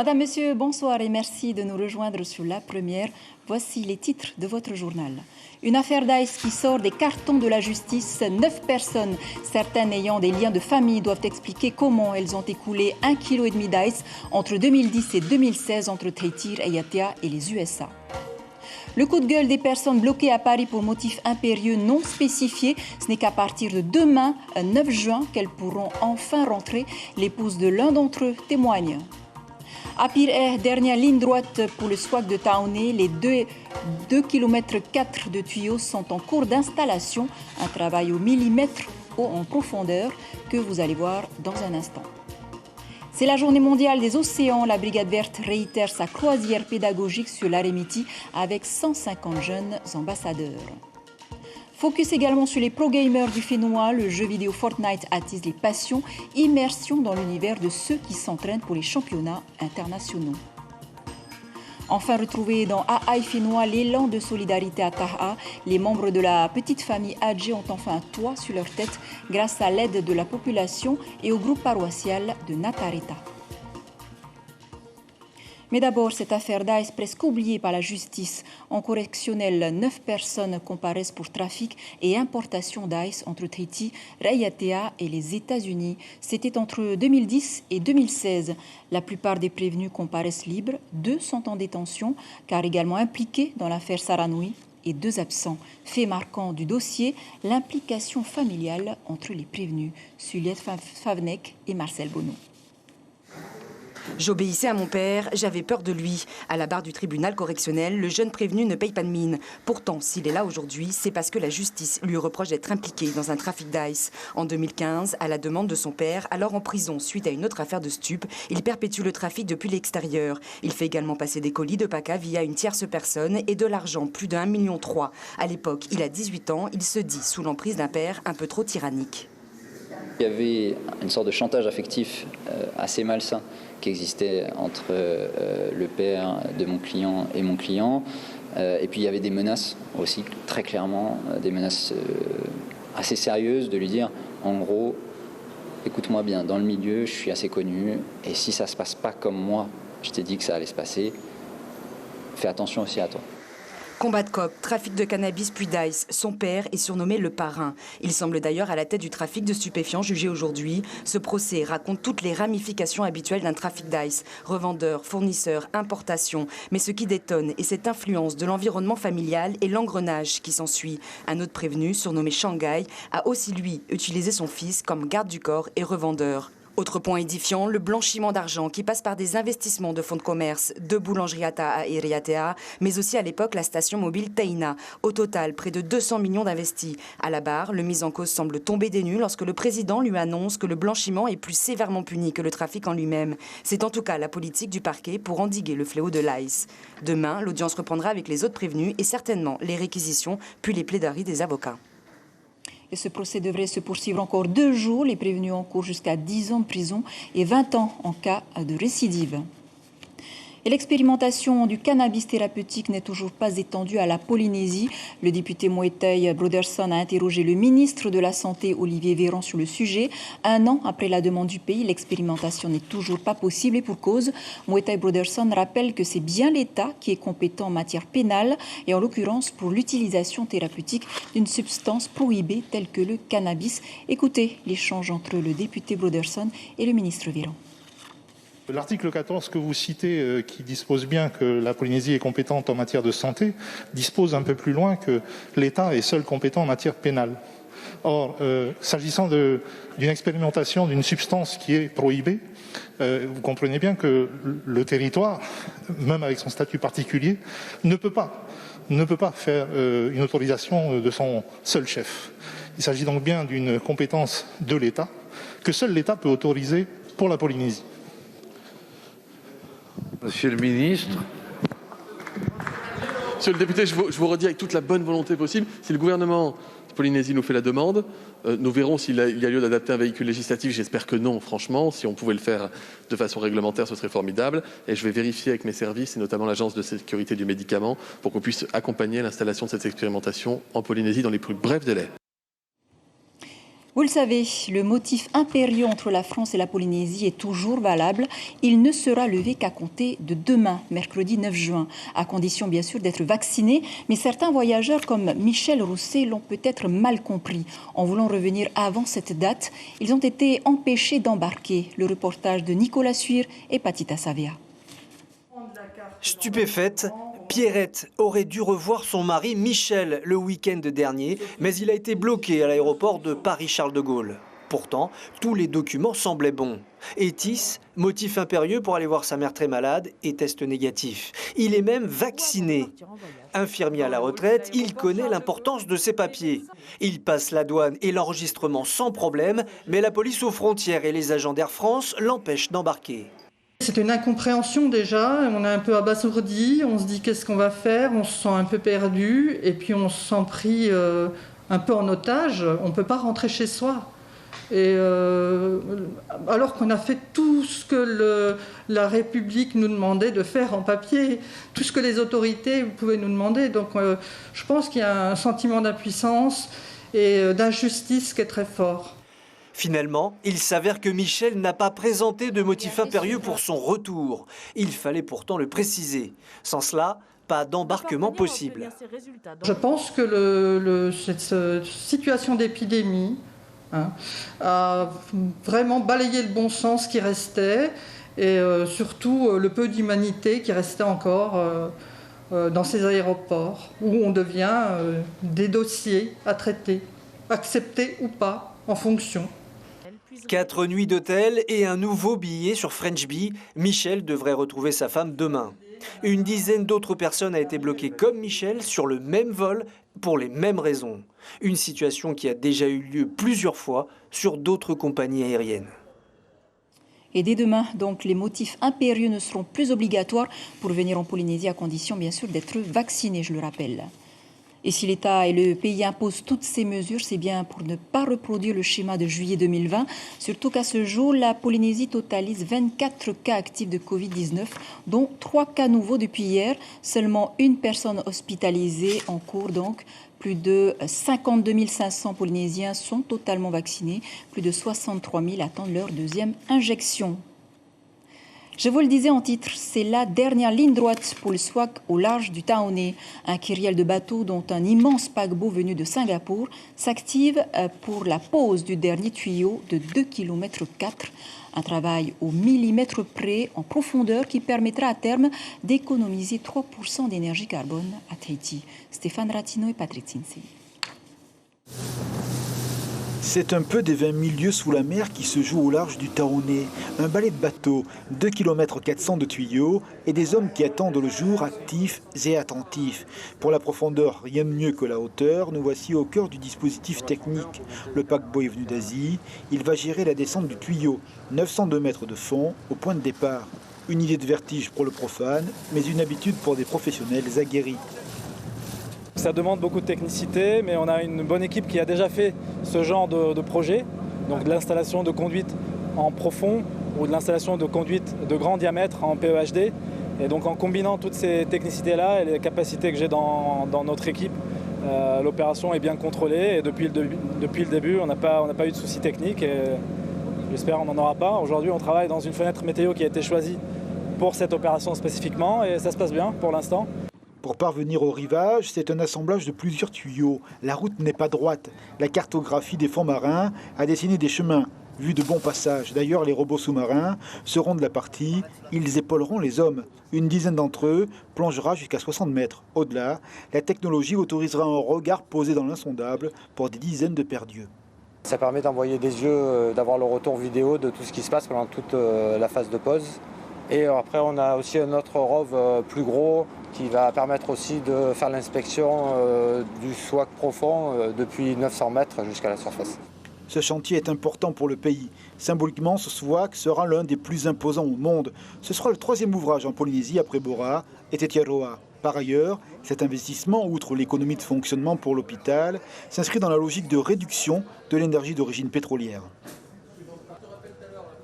Madame, Monsieur, bonsoir et merci de nous rejoindre sur La Première. Voici les titres de votre journal. Une affaire d'Ice qui sort des cartons de la justice. 9 personnes, certaines ayant des liens de famille, doivent expliquer comment elles ont écoulé 1,5 kg d'Ice entre 2010 et 2016 entre Tahiti, Raiatea et les USA. Le coup de gueule des personnes bloquées à Paris pour motifs impérieux non spécifiés, ce n'est qu'à partir de demain, 9 juin, qu'elles pourront enfin rentrer. L'épouse de l'un d'entre eux témoigne. À Pire, dernière ligne droite pour le SWAC de Taoné, les 2,4 km de tuyaux sont en cours d'installation, un travail au millimètre en profondeur que vous allez voir dans un instant. C'est la journée mondiale des océans. La Brigade verte réitère sa croisière pédagogique sur l'Arémiti avec 150 jeunes ambassadeurs. Focus également sur les pro-gamers du Fénois. Le jeu vidéo Fortnite attise les passions. Immersion dans l'univers de ceux qui s'entraînent pour les championnats internationaux. Enfin, retrouvez dans AI Fénois l'élan de solidarité à Taha. Les membres de la petite famille Adjé ont enfin un toit sur leur tête grâce à l'aide de la population et au groupe paroissial de Natareta. Mais d'abord, cette affaire d'Ice presque oubliée par la justice. En correctionnel, 9 personnes comparaissent pour trafic et importation d'Ice entre Tahiti, Raiatea et les États-Unis. C'était entre 2010 et 2016. La plupart des prévenus comparaissent libres. 2 sont en détention, car également impliqués dans l'affaire Saranui, et 2 absents. Fait marquant du dossier, l'implication familiale entre les prévenus, Suliette Favnek et Marcel Bonneau. J'obéissais à mon père, j'avais peur de lui. À la barre du tribunal correctionnel, le jeune prévenu ne paye pas de mine. Pourtant, s'il est là aujourd'hui, c'est parce que la justice lui reproche d'être impliqué dans un trafic d'Ice. En 2015, à la demande de son père, alors en prison suite à une autre affaire de stup, il perpétue le trafic depuis l'extérieur. Il fait également passer des colis de PACA via une tierce personne et de l'argent, plus de 1,3 million. À l'époque, il a 18 ans, il se dit sous l'emprise d'un père un peu trop tyrannique. Il y avait une sorte de chantage affectif assez malsain qui existait entre le père de mon client et mon client. Et puis il y avait des menaces aussi, très clairement, des menaces assez sérieuses de lui dire, en gros, écoute-moi bien, dans le milieu, je suis assez connu, et si ça ne se passe pas comme moi, je t'ai dit que ça allait se passer, fais attention aussi à toi. Combat de coq, trafic de cannabis puis d'Ice. Son père est surnommé le parrain. Il semble d'ailleurs à la tête du trafic de stupéfiants jugé aujourd'hui. Ce procès raconte toutes les ramifications habituelles d'un trafic d'Ice. Revendeurs, fournisseurs, importation. Mais ce qui détonne est cette influence de l'environnement familial et l'engrenage qui s'ensuit. Un autre prévenu, surnommé Shanghai, a aussi lui utilisé son fils comme garde du corps et revendeur. Autre point édifiant, le blanchiment d'argent qui passe par des investissements de fonds de commerce, de boulangerie à Taha et Raiatea, mais aussi à l'époque la station mobile Taina. Au total, près de 200 millions d'investis. À la barre, le mis en cause semble tomber des nues lorsque le président lui annonce que le blanchiment est plus sévèrement puni que le trafic en lui-même. C'est en tout cas la politique du parquet pour endiguer le fléau de l'Ice. Demain, l'audience reprendra avec les autres prévenus et certainement les réquisitions puis les plaidoiries des avocats. Et ce procès devrait se poursuivre encore 2 jours. Les prévenus encourent jusqu'à 10 ans de prison et 20 ans en cas de récidive. Et l'expérimentation du cannabis thérapeutique n'est toujours pas étendue à la Polynésie. Le député Moetai Broderson a interrogé le ministre de la Santé, Olivier Véran, sur le sujet. 1 an après la demande du pays, l'expérimentation n'est toujours pas possible et pour cause. Moetai Broderson rappelle que c'est bien l'État qui est compétent en matière pénale et en l'occurrence pour l'utilisation thérapeutique d'une substance prohibée telle que le cannabis. Écoutez l'échange entre le député Broderson et le ministre Véran. L'article 14 que vous citez, qui dispose bien que la Polynésie est compétente en matière de santé, dispose un peu plus loin que l'État est seul compétent en matière pénale. Or, s'agissant d'une expérimentation d'une substance qui est prohibée, vous comprenez bien que le territoire, même avec son statut particulier, ne peut pas faire une autorisation de son seul chef. Il s'agit donc bien d'une compétence de l'État, que seul l'État peut autoriser pour la Polynésie. Monsieur le ministre. Monsieur le député, je vous redis avec toute la bonne volonté possible, si le gouvernement de Polynésie nous fait la demande, nous verrons s'il y a lieu d'adapter un véhicule législatif. J'espère que non, franchement. Si on pouvait le faire de façon réglementaire, ce serait formidable. Et je vais vérifier avec mes services, et notamment l'Agence de sécurité du médicament, pour qu'on puisse accompagner l'installation de cette expérimentation en Polynésie dans les plus brefs délais. Vous le savez, le motif impérieux entre la France et la Polynésie est toujours valable. Il ne sera levé qu'à compter de demain, mercredi 9 juin, à condition bien sûr d'être vacciné. Mais certains voyageurs comme Michel Rousset l'ont peut-être mal compris. En voulant revenir avant cette date, ils ont été empêchés d'embarquer. Le reportage de Nicolas Suire et Patita Savia. Stupéfaite, Pierrette aurait dû revoir son mari Michel le week-end dernier, mais il a été bloqué à l'aéroport de Paris-Charles de Gaulle. Pourtant, tous les documents semblaient bons. Étis, motif impérieux pour aller voir sa mère très malade et test négatif. Il est même vacciné. Infirmier à la retraite, il connaît l'importance de ses papiers. Il passe la douane et l'enregistrement sans problème, mais la police aux frontières et les agents d'Air France l'empêchent d'embarquer. C'est une incompréhension déjà, on est un peu abasourdi, on se dit qu'est-ce qu'on va faire, on se sent un peu perdu et puis on se sent pris un peu en otage, on ne peut pas rentrer chez soi. Et alors qu'on a fait tout ce que la République nous demandait de faire en papier, tout ce que les autorités pouvaient nous demander. Donc je pense qu'il y a un sentiment d'impuissance et d'injustice qui est très fort. Finalement, il s'avère que Michel n'a pas présenté de motif impérieux pour son retour. Il fallait pourtant le préciser. Sans cela, pas d'embarquement possible. Je pense que cette situation d'épidémie a vraiment balayé le bon sens qui restait et surtout le peu d'humanité qui restait encore dans ces aéroports où on devient des dossiers à traiter, acceptés ou pas, en fonction. 4 nuits d'hôtel et un nouveau billet sur French Bee. Michel devrait retrouver sa femme demain. Une dizaine d'autres personnes a été bloquées comme Michel sur le même vol pour les mêmes raisons. Une situation qui a déjà eu lieu plusieurs fois sur d'autres compagnies aériennes. Et dès demain, donc, les motifs impérieux ne seront plus obligatoires pour venir en Polynésie, à condition bien sûr d'être vacciné, je le rappelle. Et si l'État et le pays imposent toutes ces mesures, c'est bien pour ne pas reproduire le schéma de juillet 2020. Surtout qu'à ce jour, la Polynésie totalise 24 cas actifs de Covid-19, dont 3 cas nouveaux depuis hier. Seulement une personne hospitalisée en cours, donc. Plus de 52 500 Polynésiens sont totalement vaccinés. Plus de 63 000 attendent leur deuxième injection. Je vous le disais en titre, c'est la dernière ligne droite pour le SWAC au large du Taoné. Un kyrielle de bateaux dont un immense paquebot venu de Singapour s'active pour la pose du dernier tuyau de 2,4 km. Un travail au millimètre près en profondeur qui permettra à terme d'économiser 3% d'énergie carbone à Tahiti. Stéphane Ratino et Patrick Tinsey. C'est un peu des 20 000 lieues sous la mer qui se jouent au large du Taoné. Un balai de bateaux, 2,4 km de tuyaux et des hommes qui attendent le jour actifs et attentifs. Pour la profondeur, rien de mieux que la hauteur. Nous voici au cœur du dispositif technique. Le paquebot est venu d'Asie. Il va gérer la descente du tuyau, 902 mètres de fond au point de départ. Une idée de vertige pour le profane, mais une habitude pour des professionnels aguerris. Ça demande beaucoup de technicité, mais on a une bonne équipe qui a déjà fait ce genre de projet, donc de l'installation de conduite en profond ou de l'installation de conduite de grand diamètre en PEHD. Et donc en combinant toutes ces technicités-là et les capacités que j'ai dans notre équipe, l'opération est bien contrôlée. Et depuis le début, on n'a pas eu de soucis techniques et j'espère qu'on n'en aura pas. Aujourd'hui, on travaille dans une fenêtre météo qui a été choisie pour cette opération spécifiquement et ça se passe bien pour l'instant. Pour parvenir au rivage, c'est un assemblage de plusieurs tuyaux. La route n'est pas droite. La cartographie des fonds marins a dessiné des chemins, vus de bons passages. D'ailleurs, les robots sous-marins seront de la partie. Ils épauleront les hommes. Une dizaine d'entre eux plongera jusqu'à 60 mètres. Au-delà, la technologie autorisera un regard posé dans l'insondable pour des dizaines de perdus. Ça permet d'envoyer des yeux, d'avoir le retour vidéo de tout ce qui se passe pendant toute la phase de pause. Et après, on a aussi un autre ROV plus gros qui va permettre aussi de faire l'inspection du SWAC profond depuis 900 mètres jusqu'à la surface. Ce chantier est important pour le pays. Symboliquement, ce SWAC sera l'un des plus imposants au monde. Ce sera le 3e ouvrage en Polynésie après Bora et Tetiaroa. Par ailleurs, cet investissement, outre l'économie de fonctionnement pour l'hôpital, s'inscrit dans la logique de réduction de l'énergie d'origine pétrolière.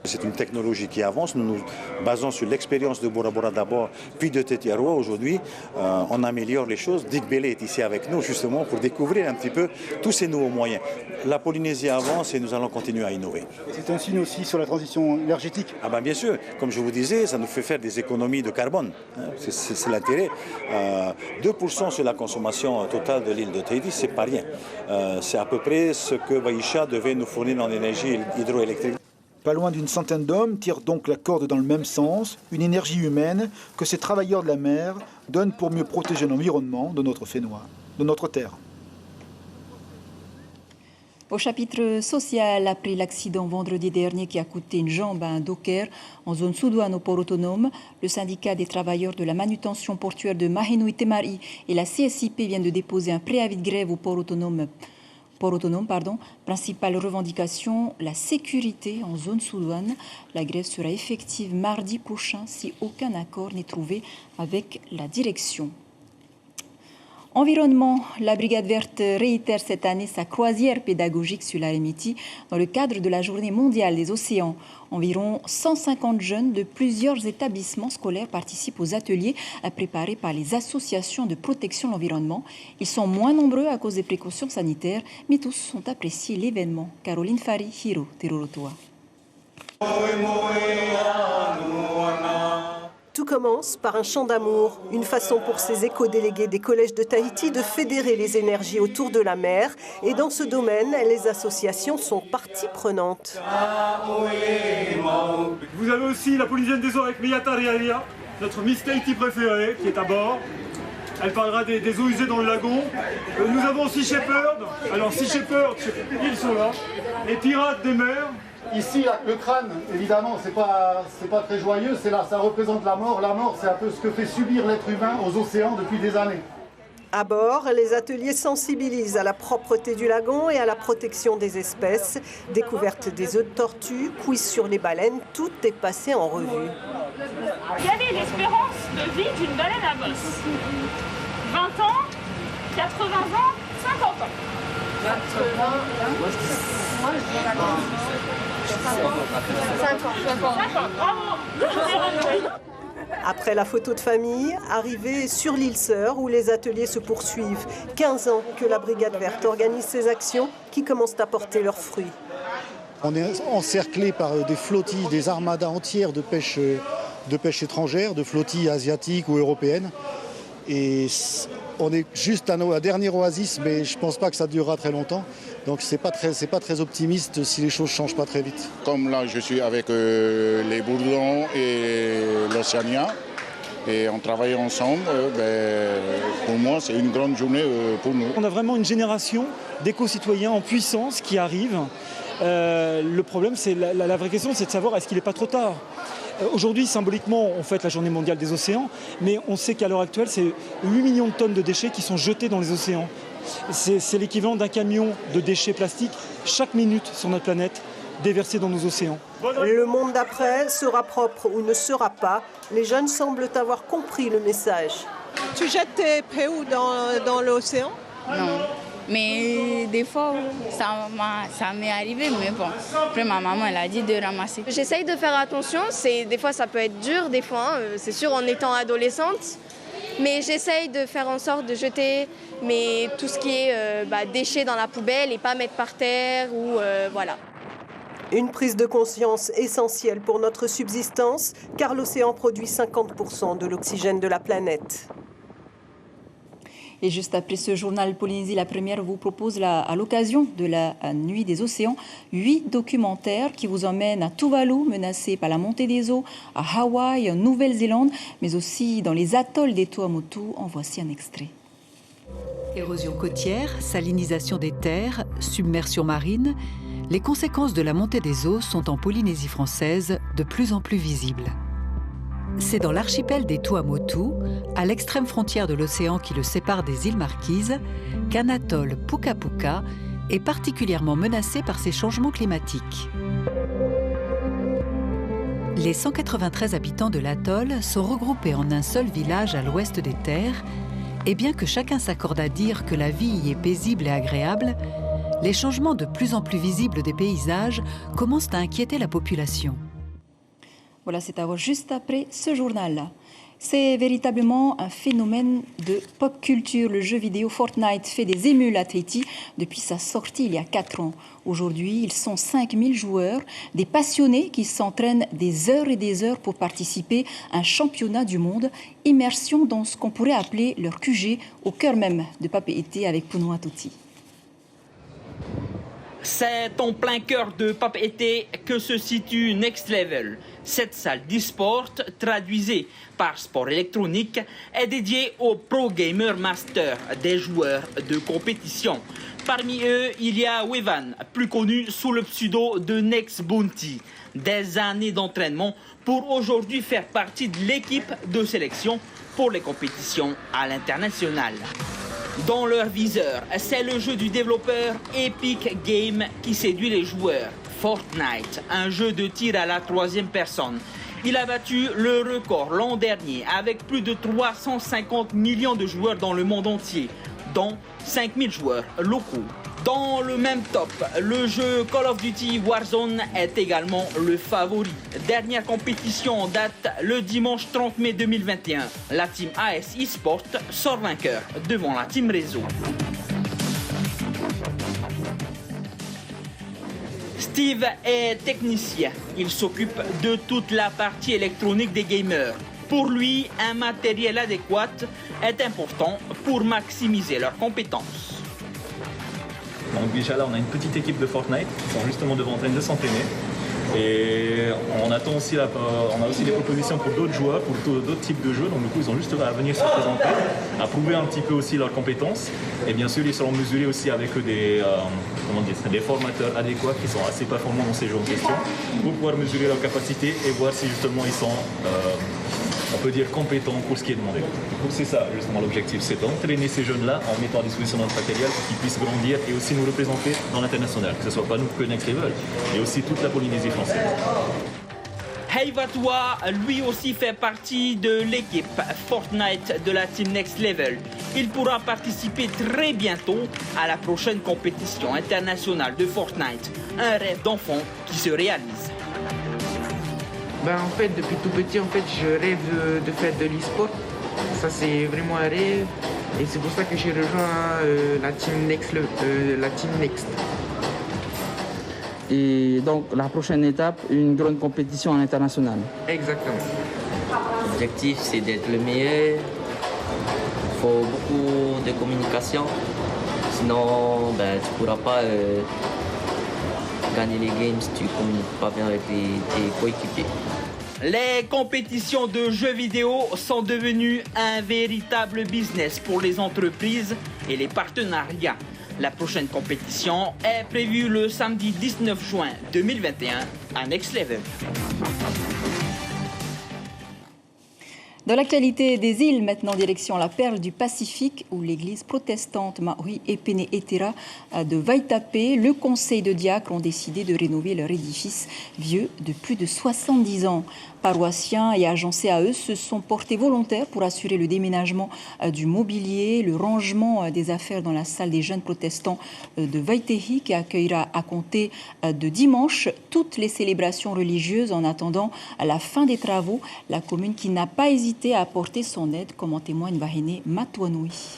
C'est une technologie qui avance. Nous nous basons sur l'expérience de Bora Bora d'abord, puis de Tetiaroa. Aujourd'hui, on améliore les choses. Dick Bailey est ici avec nous justement pour découvrir un petit peu tous ces nouveaux moyens. La Polynésie avance et nous allons continuer à innover. C'est un signe aussi sur la transition énergétique. Ah ben bien sûr, comme je vous disais, ça nous fait faire des économies de carbone. C'est l'intérêt. 2% sur la consommation totale de l'île de Tahiti, c'est pas rien. C'est à peu près ce que Baïcha devait nous fournir en énergie hydroélectrique. Pas loin d'une centaine d'hommes tirent donc la corde dans le même sens, une énergie humaine que ces travailleurs de la mer donnent pour mieux protéger l'environnement de notre Fénois, de notre terre. Au chapitre social, après l'accident vendredi dernier qui a coûté une jambe à un docker en zone sud-ouane au port autonome, le syndicat des travailleurs de la manutention portuaire de Mahenui Temari et la CSIP viennent de déposer un préavis de grève au port autonome. Principale revendication, la sécurité en zone sud-ouane. La grève sera effective mardi prochain si aucun accord n'est trouvé avec la direction. Environnement, la Brigade verte réitère cette année sa croisière pédagogique sur l'Aremiti dans le cadre de la Journée mondiale des océans. Environ 150 jeunes de plusieurs établissements scolaires participent aux ateliers préparés par les associations de protection de l'environnement. Ils sont moins nombreux à cause des précautions sanitaires, mais tous ont apprécié l'événement. Caroline Fari, Hiro Terorotoa. Tout commence par un chant d'amour, une façon pour ces éco-délégués des collèges de Tahiti de fédérer les énergies autour de la mer. Et dans ce domaine, les associations sont partie prenante. Vous avez aussi la Polynésienne des eaux avec Miyata Riaria, notre Miss Tahiti préférée, qui est à bord. Elle parlera des eaux usées dans le lagon. Nous avons Sea Shepherd. Alors Sea Shepherd, ils sont là. Les pirates des mers. Ici, le crâne, évidemment, c'est pas très joyeux, ça représente la mort. La mort, c'est un peu ce que fait subir l'être humain aux océans depuis des années. À bord, les ateliers sensibilisent à la propreté du lagon et à la protection des espèces. Découverte des œufs de tortue, quiz sur les baleines, tout est passé en revue. Quelle est l'espérance de vie d'une baleine à bosse? 20 ans, 80 ans, 50 ans. 80 ans, moi je dirais 50. Bravo. Après la photo de famille, arrivée sur l'île Sœur où les ateliers se poursuivent. 15 ans que la Brigade verte organise ces actions qui commencent à porter leurs fruits. On est encerclé par des flottilles, des armadas entières de pêche étrangère, de flottilles asiatiques ou européennes. Et on est juste à la dernière oasis, mais je ne pense pas que ça durera très longtemps. Donc c'est pas très optimiste si les choses ne changent pas très vite. Comme là, je suis avec les Bourdons et l'Océania, et on travaille ensemble, pour moi, c'est une grande journée pour nous. On a vraiment une génération d'éco-citoyens en puissance qui arrive. Le problème, c'est la vraie question, c'est de savoir est-ce qu'il n'est pas trop tard. Aujourd'hui, symboliquement, on fête la journée mondiale des océans, mais on sait qu'à l'heure actuelle, c'est 8 millions de tonnes de déchets qui sont jetés dans les océans. C'est l'équivalent d'un camion de déchets plastiques chaque minute sur notre planète, déversés dans nos océans. Le monde d'après sera propre ou ne sera pas. Les jeunes semblent avoir compris le message. Tu jettes tes PO dans l'océan? Non. Mais des fois, ça m'est arrivé, mais bon. Après, ma maman, elle a dit de ramasser. J'essaye de faire attention. Des fois, ça peut être dur, des fois. C'est sûr, en étant adolescente. Mais j'essaye de faire en sorte de jeter tout ce qui est déchets dans la poubelle et pas mettre par terre ou voilà. Une prise de conscience essentielle pour notre subsistance, car l'océan produit 50% de l'oxygène de la planète. Et juste après ce journal Polynésie, la première vous propose à l'occasion de la Nuit des océans 8 documentaires qui vous emmènent à Tuvalu, menacé par la montée des eaux, à Hawaï, en Nouvelle-Zélande, mais aussi dans les atolls des Tuamotu. En voici un extrait. Érosion côtière, salinisation des terres, submersion marine, les conséquences de la montée des eaux sont en Polynésie française de plus en plus visibles. C'est dans l'archipel des Tuamotu, à l'extrême frontière de l'océan qui le sépare des îles Marquises, qu'un atoll Puka Puka est particulièrement menacé par ces changements climatiques. Les 193 habitants de l'atoll sont regroupés en un seul village à l'ouest des terres, et bien que chacun s'accorde à dire que la vie y est paisible et agréable, les changements de plus en plus visibles des paysages commencent à inquiéter la population. Voilà, c'est à voir juste après ce journal. C'est véritablement un phénomène de pop culture. Le jeu vidéo Fortnite fait des émules à Tahiti depuis sa sortie il y a 4 ans. Aujourd'hui, ils sont 5000 joueurs, des passionnés qui s'entraînent des heures et des heures pour participer à un championnat du monde. Immersion dans ce qu'on pourrait appeler leur QG au cœur même de Papeete avec Punuatuti. C'est en plein cœur de Papeete que se situe Next Level. Cette salle d'e-sport, traduisée par sport électronique, est dédiée aux Pro Gamer Masters, des joueurs de compétition. Parmi eux, il y a Wevan, plus connu sous le pseudo de Next Bounty. Des années d'entraînement pour aujourd'hui faire partie de l'équipe de sélection pour les compétitions à l'international. Dans leur viseur, c'est le jeu du développeur Epic Games qui séduit les joueurs. Fortnite, un jeu de tir à la 3e personne. Il a battu le record l'an dernier avec plus de 350 millions de joueurs dans le monde entier, dont 5000 joueurs locaux. Dans le même top, le jeu Call of Duty Warzone est également le favori. Dernière compétition en date le dimanche 30 mai 2021. La team AS eSport sort vainqueur devant la team Réseau. Steve est technicien. Il s'occupe de toute la partie électronique des gamers. Pour lui, un matériel adéquat est important pour maximiser leurs compétences. Donc déjà là, on a une petite équipe de Fortnite qui sont justement en train de s'entraîner. Et on attend aussi on a aussi des propositions pour d'autres joueurs, pour d'autres types de jeux. Donc du coup, ils ont juste à venir se présenter, à prouver un petit peu aussi leurs compétences. Et bien sûr, ils seront mesurés aussi avec des formateurs adéquats qui sont assez performants dans ces jeux en question pour pouvoir mesurer leurs capacités et voir si justement ils sont, on peut dire, compétents pour ce qui est demandé. Donc c'est ça justement l'objectif, c'est d'entraîner ces jeunes-là en mettant à disposition notre matériel pour qu'ils puissent grandir et aussi nous représenter dans l'international, que ce soit pas nous que Next Level, mais aussi toute la Polynésie française. Heivatua, lui aussi, fait partie de l'équipe Fortnite de la team Next Level. Il pourra participer très bientôt à la prochaine compétition internationale de Fortnite. Un rêve d'enfant qui se réalise. En fait, depuis tout petit, je rêve de faire de l'e-sport. Ça, c'est vraiment un rêve. Et c'est pour ça que j'ai rejoint la team Next. Et donc, la prochaine étape, une grande compétition internationale. Exactement. L'objectif, c'est d'être le meilleur. Il faut beaucoup de communication. Sinon, tu ne pourras pas gagner les games si tu ne communiques pas bien avec tes coéquipiers. Les compétitions de jeux vidéo sont devenues un véritable business pour les entreprises et les partenariats. La prochaine compétition est prévue le samedi 19 juin 2021 à Next Level. Dans l'actualité des îles, maintenant direction la perle du Pacifique, où l'église protestante Maui Epene Etera de Vaitape, le conseil de diacres ont décidé de rénover leur édifice vieux de plus de 70 ans. Paroissiens et agencés à eux se sont portés volontaires pour assurer le déménagement du mobilier, le rangement des affaires dans la salle des jeunes protestants de Vaitehi qui accueillera à compter de dimanche toutes les célébrations religieuses en attendant la fin des travaux. La commune qui n'a pas hésité à apporter son aide, comme en témoigne Vahene Matuanui.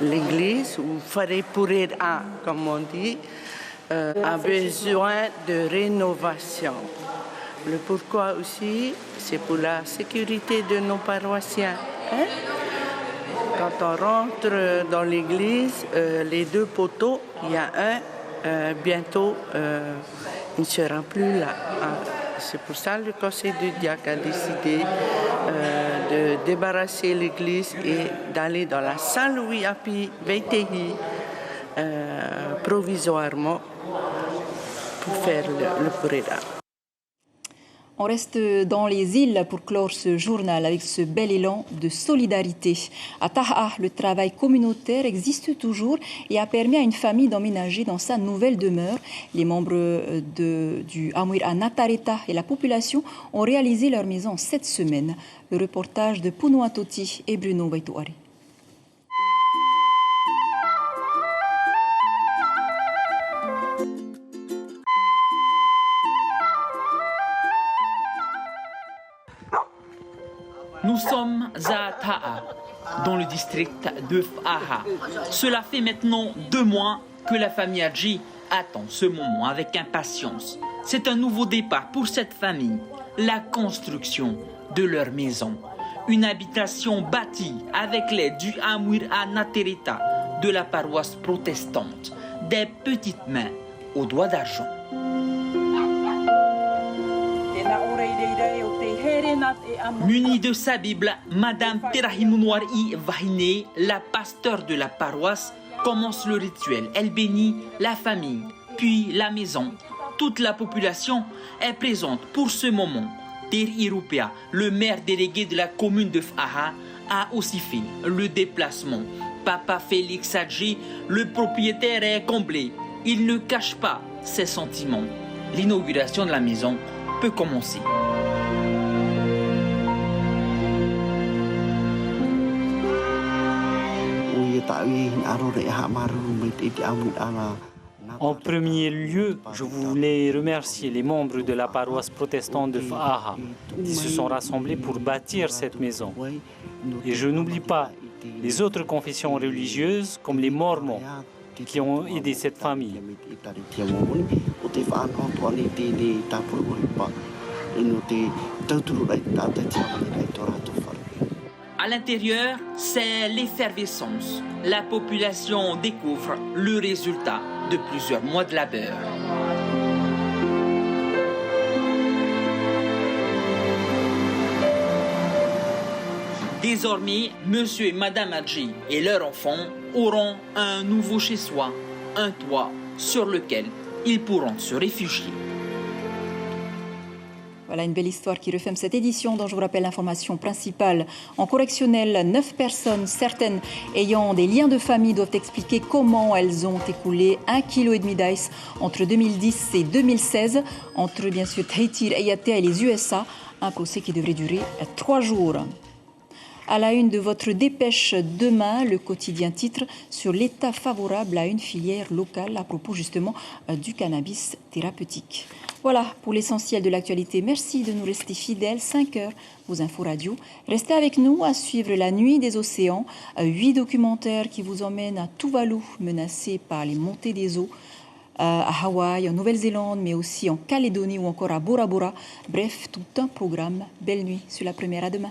L'église, ou Wharepurea, comme on dit, a besoin de rénovation. Le pourquoi aussi, c'est pour la sécurité de nos paroissiens. Quand on rentre dans l'église, les deux poteaux, il y a un, bientôt, il ne sera plus là. C'est pour ça que le conseil de diacre a décidé de débarrasser l'église et d'aller dans la Saint-Louis-Api Vaitehi provisoirement pour faire le purera. On reste dans les îles pour clore ce journal avec ce bel élan de solidarité. À Taha, le travail communautaire existe toujours et a permis à une famille d'emménager dans sa nouvelle demeure. Les membres du Amwir à Natareta et la population ont réalisé leur maison cette semaine. Le reportage de Punuatuti et Bruno Vaituari. Nous sommes à Taha, dans le district de Faha. Cela fait maintenant 2 mois que la famille Hadji attend ce moment avec impatience. C'est un nouveau départ pour cette famille, la construction de leur maison. Une habitation bâtie avec l'aide du Amwir Anaterita de la paroisse protestante. Des petites mains aux doigts d'argent. Munie de sa Bible, Madame Terahimounouari Vahine, la pasteur de la paroisse, commence le rituel. Elle bénit la famille, puis la maison. Toute la population est présente pour ce moment. Ter Irupea, le maire délégué de la commune de Faha, a aussi fait le déplacement. Papa Félix Hadji, le propriétaire, est comblé. Il ne cache pas ses sentiments. L'inauguration de la maison peut commencer. En premier lieu, je voulais remercier les membres de la paroisse protestante de Faha qui se sont rassemblés pour bâtir cette maison. Et je n'oublie pas les autres confessions religieuses comme les Mormons qui ont aidé cette famille. À l'intérieur, c'est l'effervescence. La population découvre le résultat de plusieurs mois de labeur. Désormais, monsieur et madame Hadji et leurs enfants auront un nouveau chez-soi, un toit sur lequel ils pourront se réfugier. Voilà une belle histoire qui referme cette édition dont je vous rappelle l'information principale. En correctionnel, 9 personnes, certaines ayant des liens de famille, doivent expliquer comment elles ont écoulé 1,5 kg d'ice entre 2010 et 2016, entre bien sûr Tahiti, Ayatea et les USA, un procès qui devrait durer 3 jours. À la une de votre dépêche demain, le quotidien titre sur l'état favorable à une filière locale à propos justement du cannabis thérapeutique. Voilà pour l'essentiel de l'actualité. Merci de nous rester fidèles. 5 heures, vos infos radio. Restez avec nous à suivre la nuit des océans. 8 documentaires qui vous emmènent à Tuvalu, menacé par les montées des eaux, à Hawaï, en Nouvelle-Zélande, mais aussi en Calédonie ou encore à Bora Bora. Bref, tout un programme. Belle nuit sur la première. À demain.